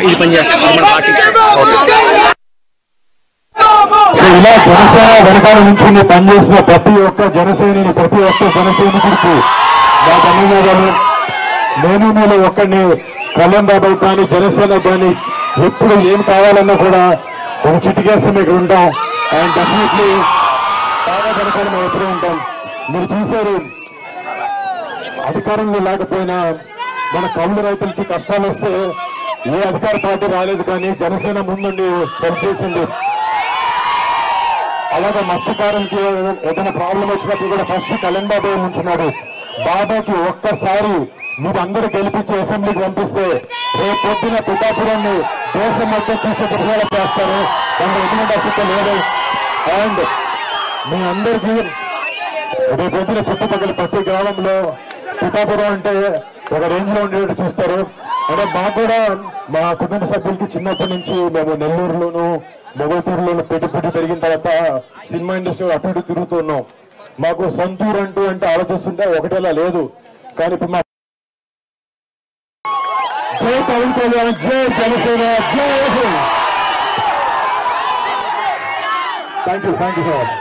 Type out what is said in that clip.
ఇది పనిచేస్తుంది మన పార్టీ. ఇలా జనసేన వెనకాల నుంచి పనిచేసిన ప్రతి ఒక్క జనసైనికుడికి నా ధన్యవాదాలు. నేను మీలో ఒక్కడిని కళ్యాణ్ బాబాయ్ కానీ జనసేన కానీ ఎప్పుడు ఏం కావాలన్నా కూడా ఒక చిటికేస్తే మీకు ఉంటాం. అండ్ డెఫినెట్లీ బాగా వెనకాల మేము ఎప్పుడూ ఉంటాం. మీరు చూశారు, అధికారంలో లేకపోయినా మన కౌలు రైతులకి కష్టాలు వస్తే ఏ అధికార పార్టీ రాలేదు, కానీ జనసేన ముందుండి పనిచేసింది. అలాగే మత్స్యకారులకి ఏదైనా ప్రాబ్లం వచ్చినప్పుడు కూడా ఫస్ట్ కళ్యాణ్ బాబాయ్ ఉంచున్నాడు. బాబాకి ఒక్కసారి మీరు అందరూ గెలిపించి అసెంబ్లీకి పంపిస్తే రేపు పొద్దున పిఠాపురాన్ని దేశం మొత్తం చూసే ప్రజలు చేస్తారు. దాని ఎటువంటి అసలు లేదు. అండ్ మీ అందరికీ రేపు పొద్దున చుట్టుపక్కల ప్రతి గ్రామంలో పిఠాపురం అంటే ఒక రేంజ్ లో ఉండేటట్టు చూస్తారు. అంటే మాకు కూడా మా కుటుంబ సభ్యులకి చిన్నప్పటి నుంచి మేము నెల్లూరులోను మొగల్తూరులోను పెట్టి పెరిగిన తర్వాత సినిమా ఇండస్ట్రీ అటు ఇటు తిరుగుతున్నాం. మాకు సొంతూరు అంటే ఆలోచిస్తుంటే ఒకటేలా లేదు. కానీ ఇప్పుడు మా జై పవన్ కళ్యాణ్, జై జనసేన, జై థ్యాంక్ యూ సో మచ్.